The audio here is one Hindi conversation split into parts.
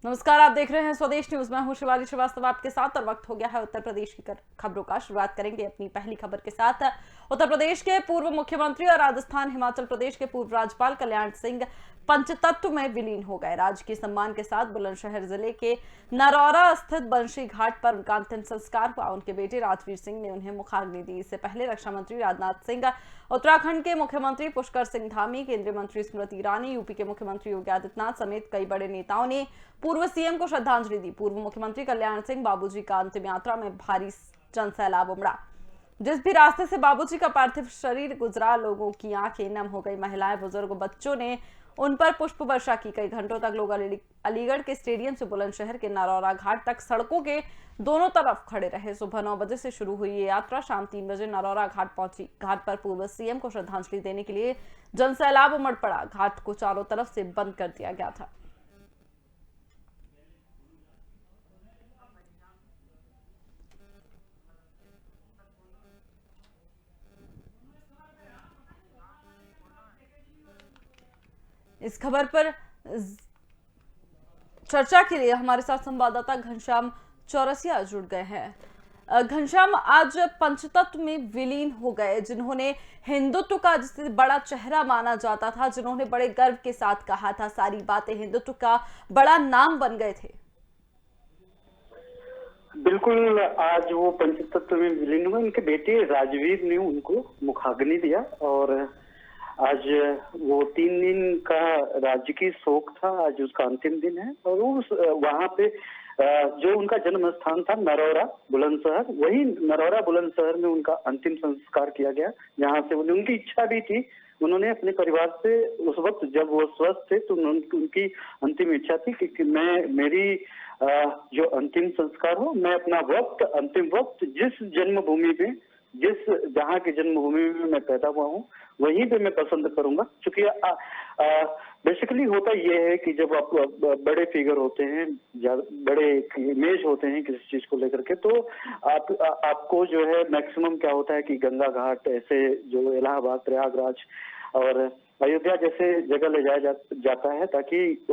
नमस्कार, आप देख रहे हैं स्वदेश न्यूज। मैं हूं शिवाली श्रीवास्तव आपके साथ और वक्त हो गया है उत्तर प्रदेश की खबरों का। शुरुआत करेंगे अपनी पहली खबर के साथ। उत्तर प्रदेश के पूर्व मुख्यमंत्री और राजस्थान हिमाचल प्रदेश के पूर्व राज्यपाल कल्याण सिंह पंचतत्व में विलीन हो गए। राजकीय सम्मान के साथ बुलंदशहर जिले के नरौरा स्थित बंशी घाट पर उनका अंतिम संस्कार हुआ। उनके बेटे राजवीर सिंह ने उन्हें मुखाग्नि दी। इससे पहले रक्षा मंत्री राजनाथ सिंह, उत्तराखंड के मुख्यमंत्री पुष्कर सिंह धामी, केंद्रीय मंत्री स्मृति ईरानी, यूपी के मुख्यमंत्री योगी आदित्यनाथ समेत कई बड़े नेताओं ने पूर्व सीएम को श्रद्धांजलि दी। पूर्व मुख्यमंत्री कल्याण सिंह बाबूजी का अंतिम यात्रा में भारी जनसैलाब उमड़ा। जिस भी रास्ते से बाबूजी का पार्थिव शरीर गुजरा, लोगों की आंखें नम हो गई। महिलाएं, बुजुर्ग, बच्चों ने उन पर पुष्प वर्षा की। कई घंटों तक लोग अलीगढ़ के स्टेडियम से बुलंदशहर के नरौरा घाट तक सड़कों के दोनों तरफ खड़े रहे। सुबह 9 बजे से शुरू हुई ये यात्रा शाम 3 बजे नरौरा घाट पहुंची। घाट पर पूर्व सीएम को श्रद्धांजलि देने के लिए जनसैलाब उमड़ पड़ा। घाट को चारों तरफ से बंद कर दिया गया था। इस खबर पर चर्चा के लिए हमारे साथ संवाददाता घनश्याम चौरसिया जुड़ गए हैं। घनश्याम, आज पंचतत्व में विलीन हो गए जिन्होंने हिंदुत्व का जिसे बड़ा चेहरा माना जाता था, जिन्होंने बड़े गर्व के साथ कहा था सारी बातें, हिंदुत्व का बड़ा नाम बन गए थे। बिल्कुल, आज वो पंचतत्व में विलीन हुए। उनके बेटे राजवीर ने उनको मुखाग्नि दिया और आज वो 3 दिन का राजकीय शोक था। आज उसका अंतिम दिन है और उस वहां पे जो उनका जन्म स्थान था नरौरा बुलंदशहर, वही नरौरा बुलंदशहर में उनका अंतिम संस्कार किया गया। जहाँ से उनकी इच्छा भी थी, उन्होंने अपने परिवार से उस वक्त जब वो स्वस्थ थे तो उनकी अंतिम इच्छा थी कि मेरी जो अंतिम संस्कार हो, मैं अपना अंतिम वक्त जिस जन्मभूमि में जहाँ की जन्मभूमि में मैं पैदा हुआ हूँ वहीं पे मैं पसंद करूंगा। क्योंकि बेसिकली होता ये है कि जब आप बड़े फिगर होते हैं, बड़े इमेज होते हैं किसी चीज को लेकर के, तो आपको जो है मैक्सिमम क्या होता है कि गंगा घाट, ऐसे जो इलाहाबाद, प्रयागराज और अयोध्या जैसे जगह ले जाया जाता है, ताकि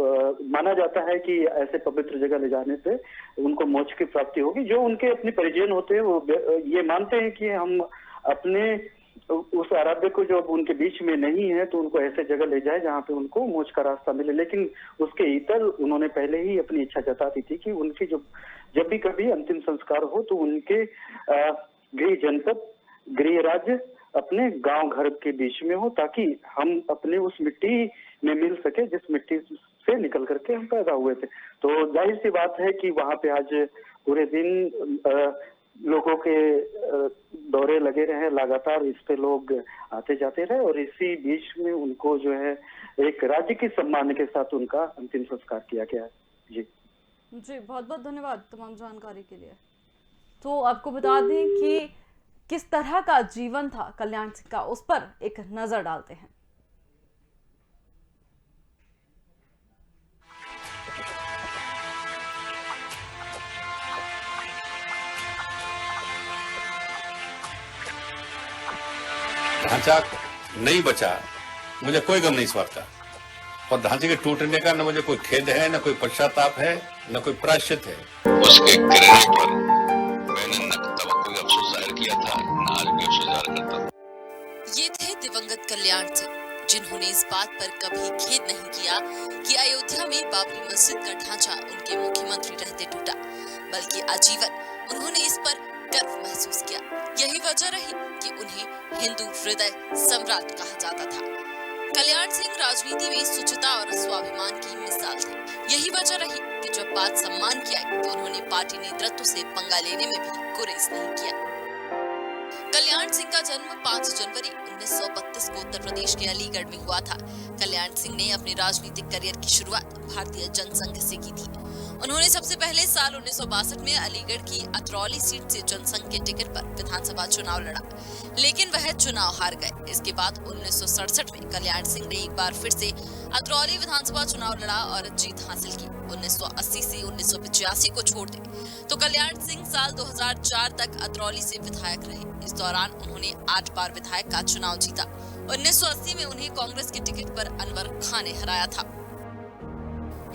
माना जाता है कि ऐसे पवित्र जगह ले जाने से उनको मोक्ष की प्राप्ति होगी। जो उनके अपने परिजन होते हैं वो ये मानते हैं कि हम अपने उस आराध्य को जो उनके बीच में नहीं है तो उनको ऐसे जगह ले जाए जहाँ पे उनको मोक्ष का रास्ता मिले। लेकिन उसके इतर उन्होंने पहले ही अपनी इच्छा जता दी थी कि उनकी जब भी कभी अंतिम संस्कार हो तो उनके गृह जनपद, गृह राज्य अपने गांव घर के बीच में हो, ताकि हम अपने उस मिट्टी में मिल सके जिस मिट्टी से निकल करके हम पैदा हुए थे। तो जाहिर सी बात है कि वहां पे आज पूरे दिन लोगों के दौरे लगे रहे, लगातार इस पे लोग आते जाते रहे और इसी बीच में उनको जो है एक राज्य के सम्मान के साथ उनका अंतिम संस्कार किया गया। जी बहुत बहुत धन्यवाद तमाम जानकारी के लिए। तो आपको बता दें कि किस तरह का जीवन था कल्याण सिंह का, उस पर एक नजर डालते हैं। ढांचा नहीं बचा, मुझे कोई गम नहीं इस बात का, और ढांचे के टूटने का न मुझे कोई खेद है, न कोई पश्चाताप है, न कोई प्रायश्चित है। उसके गिरने पर मैंने न तब कोई अफसोस जाहिर किया था, न आज भी अफसोस जाहिर करता हूं। ये थे दिवंगत कल्याण सिंह, जिन्होंने इस बात पर कभी खेद नहीं किया कि अयोध्या में बाबरी मस्जिद का ढांचा उनके मुख्यमंत्री रहते टूटा, बल्कि आजीवन उन्होंने इस पर गर्व महसूस किया। यही वजह रही कि उन्हें हिंदू हृदय सम्राट कहा जाता था। कल्याण सिंह राजनीति में शुचिता और स्वाभिमान की मिसाल थे। यही वजह रही कि जब बात सम्मान की आई तो उन्होंने पार्टी नेतृत्व से पंगा लेने में भी गुरेज नहीं किया। कल्याण सिंह का जन्म 5 जनवरी 1932 को उत्तर प्रदेश के अलीगढ़ में हुआ था। कल्याण सिंह ने अपने राजनीतिक करियर की शुरुआत भारतीय जनसंघ से की थी। उन्होंने सबसे पहले साल 1962 में अलीगढ़ की अतरौली सीट से जनसंघ के टिकट पर विधानसभा चुनाव लड़ा, लेकिन वह चुनाव हार गए। इसके बाद 1967 में कल्याण सिंह ने एक बार फिर से अतरौली विधानसभा चुनाव लड़ा और जीत हासिल की। 1980 से 1985 को छोड़ दें तो कल्याण सिंह साल 2004 तक अतरौली से विधायक रहे। इस दौरान उन्होंने 8 बार विधायक का चुनाव जीता। 1980 में उन्हें कांग्रेस के टिकट पर अनवर खां ने हराया था।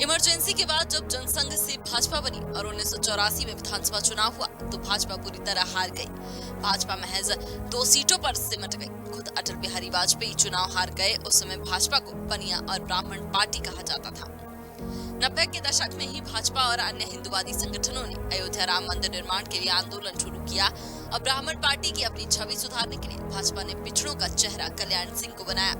इमरजेंसी के बाद जब जनसंघ से भाजपा बनी और 1984 में विधानसभा चुनाव हुआ तो भाजपा पूरी तरह हार गई। भाजपा महज 2 सीटों पर सिमट गई। खुद अटल बिहारी वाजपेयी चुनाव हार गए। उस समय भाजपा को बनिया और ब्राह्मण पार्टी कहा जाता था। 90 के दशक में ही भाजपा और अन्य हिंदुवादी संगठनों ने अयोध्या राम मंदिर निर्माण के लिए आंदोलन शुरू किया और ब्राह्मण पार्टी की अपनी छवि सुधारने के लिए भाजपा ने पिछड़ों का चेहरा कल्याण सिंह को बनाया।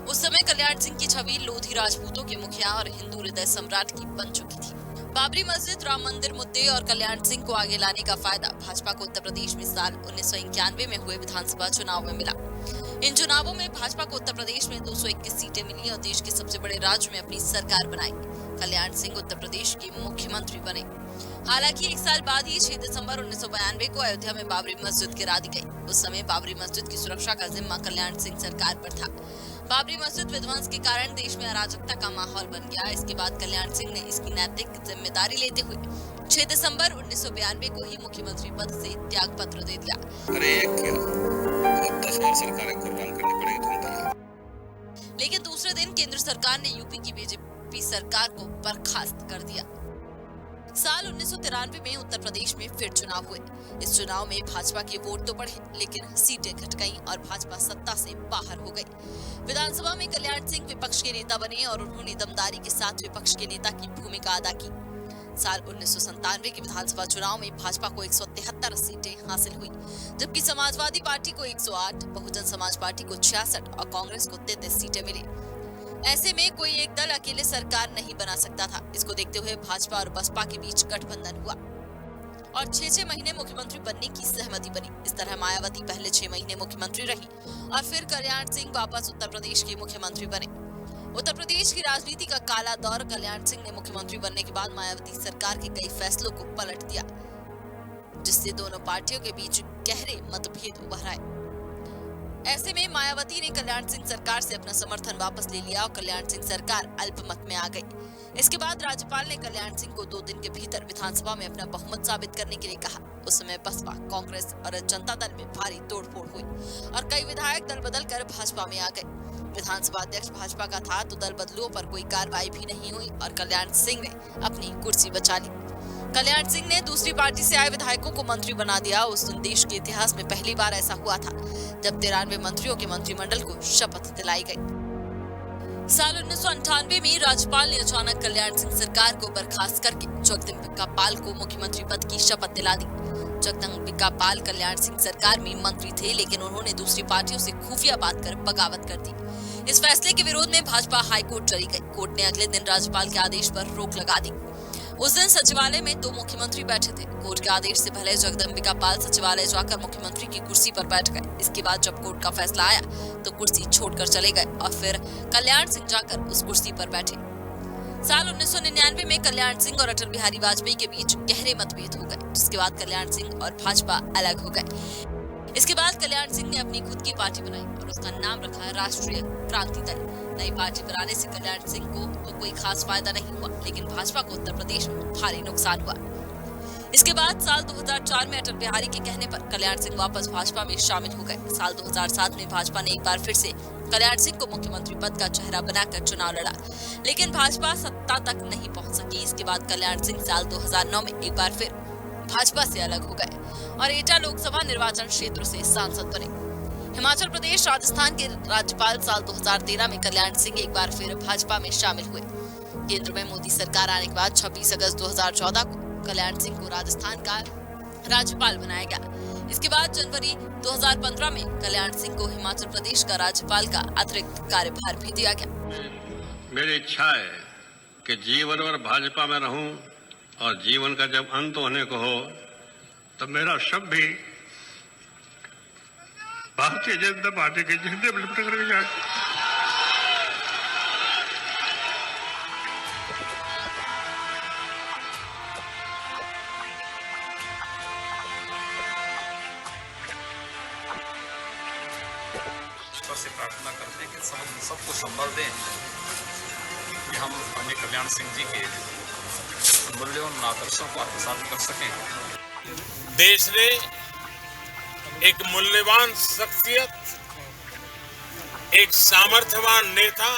उस समय कल्याण सिंह की छवि लोधी राजपूतों के मुखिया और हिंदू हृदय सम्राट की बन चुकी थी। बाबरी मस्जिद, राम मंदिर मुद्दे और कल्याण सिंह को आगे लाने का फायदा भाजपा को उत्तर प्रदेश में साल 1991 में हुए विधानसभा चुनाव में मिला। इन चुनावों में भाजपा को उत्तर प्रदेश में 221 सीटें मिली और देश के सबसे बड़े राज्य में अपनी सरकार बनाई। कल्याण सिंह उत्तर प्रदेश के मुख्यमंत्री बने। हालांकि 1 साल बाद ही 6 दिसंबर 1992 को अयोध्या में बाबरी मस्जिद गिरा दी गई। उस समय बाबरी मस्जिद की सुरक्षा का जिम्मा कल्याण सिंह सरकार पर था। बाबरी मस्जिद विध्वंस के कारण देश में अराजकता का माहौल बन गया। इसके बाद कल्याण सिंह ने इसकी नैतिक जिम्मेदारी लेते हुए 6 दिसंबर 1992 को ही मुख्यमंत्री पद से त्याग पत्र दे दिया। अरे क्या 10 बार सरकारें कुर्बान करनी पड़ेगी तुमको। लेकिन दूसरे दिन केंद्र सरकार ने यूपी की बीजेपी सरकार को बर्खास्त कर दिया। साल 1993 में उत्तर प्रदेश में फिर चुनाव हुए। इस चुनाव में भाजपा के वोट तो बढ़े लेकिन सीटें घट गईं और भाजपा सत्ता से बाहर हो गई। विधानसभा में कल्याण सिंह विपक्ष के नेता बने और उन्होंने दमदारी के साथ विपक्ष के नेता की भूमिका अदा की। साल 1997 के विधानसभा चुनाव में भाजपा को 173 सीटें हासिल हुई, जबकि समाजवादी पार्टी को 108, बहुजन समाज पार्टी को 66 और कांग्रेस को 33 सीटें मिली। ऐसे में कोई एक दल अकेले सरकार नहीं बना सकता था। इसको देखते हुए भाजपा और बसपा के बीच गठबंधन हुआ और 6 महीने मुख्यमंत्री बनने की सहमति बनी। इस तरह मायावती पहले 6 महीने मुख्यमंत्री रही और फिर कल्याण सिंह वापस उत्तर प्रदेश के मुख्यमंत्री बने। उत्तर प्रदेश की राजनीति का काला दौर कल्याण सिंह ने मुख्यमंत्री बनने के बाद मायावती सरकार के कई फैसलों को पलट दिया, जिससे दोनों पार्टियों के बीच गहरे मतभेद उभर आए। ऐसे में मायावती ने कल्याण सिंह सरकार से अपना समर्थन वापस ले लिया और कल्याण सिंह सरकार अल्पमत में आ गई। इसके बाद राज्यपाल ने कल्याण सिंह को 2 दिन के भीतर विधानसभा में अपना बहुमत साबित करने के लिए कहा। उस समय बसपा, कांग्रेस और जनता दल में भारी तोड़फोड़ हुई और कई विधायक दल बदल कर भाजपा में आ गए। विधानसभा अध्यक्ष भाजपा का था तो दल बदलुओं पर कोई कार्रवाई भी नहीं हुई और कल्याण सिंह ने अपनी कुर्सी बचा ली। कल्याण सिंह ने दूसरी पार्टी से आए विधायकों को मंत्री बना दिया। उस दिन देश के इतिहास में पहली बार ऐसा हुआ था जब 93 मंत्रियों के मंत्रिमंडल को शपथ दिलाई गई। साल 1998 में राज्यपाल ने अचानक कल्याण सिंह सरकार को बर्खास्त करके जगदम्बिका पाल को मुख्यमंत्री पद की शपथ दिला दी। जगदम्बिका पाल कल्याण सिंह सरकार में मंत्री थे, लेकिन उन्होंने दूसरी पार्टियों से खुफिया बात कर बगावत कर दी। इस फैसले के विरोध में भाजपा हाईकोर्ट चली गई। कोर्ट ने अगले दिन राज्यपाल के आदेश पर रोक लगा दी। उस दिन सचिवालय में 2 मुख्यमंत्री बैठे थे। कोर्ट के आदेश से पहले जगदम्बिका पाल सचिवालय जाकर मुख्यमंत्री की कुर्सी पर बैठ गए। इसके बाद जब कोर्ट का फैसला आया तो कुर्सी छोड़कर चले गए और फिर कल्याण सिंह जाकर उस कुर्सी पर बैठे। साल 1999 में कल्याण सिंह और अटल बिहारी वाजपेयी के बीच गहरे मतभेद हो गए, जिसके बाद कल्याण सिंह और भाजपा अलग हो गए। इसके बाद कल्याण सिंह ने अपनी खुद की पार्टी बनाई और उसका नाम रखा राष्ट्रीय क्रांति दल। नई पार्टी बनाने से कल्याण सिंह को तो कोई खास फायदा नहीं हुआ, लेकिन भाजपा को उत्तर प्रदेश में भारी नुकसान हुआ। इसके बाद साल 2004 में अटल बिहारी के कहने पर कल्याण सिंह वापस भाजपा में शामिल हो गए। साल 2007 में भाजपा ने एक बार फिर से कल्याण सिंह को मुख्यमंत्री पद का चेहरा बनाकर चुनाव लड़ा, लेकिन भाजपा सत्ता तक नहीं पहुंच सकी। इसके बाद कल्याण सिंह साल 2009 में एक बार फिर भाजपा से अलग हो गए और एटा लोकसभा निर्वाचन क्षेत्र से सांसद बने। हिमाचल प्रदेश, राजस्थान के राज्यपाल साल 2013 में कल्याण सिंह एक बार फिर भाजपा में शामिल हुए। केंद्र में मोदी सरकार आने के बाद 26 अगस्त 2014 को कल्याण सिंह को राजस्थान का राज्यपाल बनाया गया। इसके बाद जनवरी 2015 में कल्याण सिंह को हिमाचल प्रदेश का राज्यपाल का अतिरिक्त कार्यभार भी दिया गया। मेरी इच्छा है कि जीवन भर भाजपा में रहूं और जीवन का जब अंत होने को हो तो मेरा शव भी भारतीय जनता पार्टी के झंडे पर लिपट कर जाए। ईश्वर से प्रार्थना करते हैं कि सबको संबल दें कि हम अपने कल्याण सिंह जी के मूल्यों और आदर्शों को आत्मसात कर सकें। देश ने एक मूल्यवान शख्सियत, एक सामर्थ्यवान नेता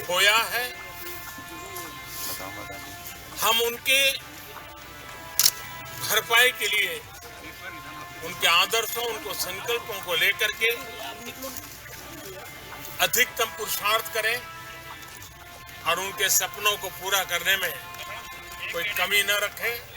खोया है। हम उनके भरपाई के लिए उनके आदर्शों, उनको संकल्पों को लेकर के अधिकतम पुरुषार्थ करें और उनके सपनों को पूरा करने में कोई कमी न रखें।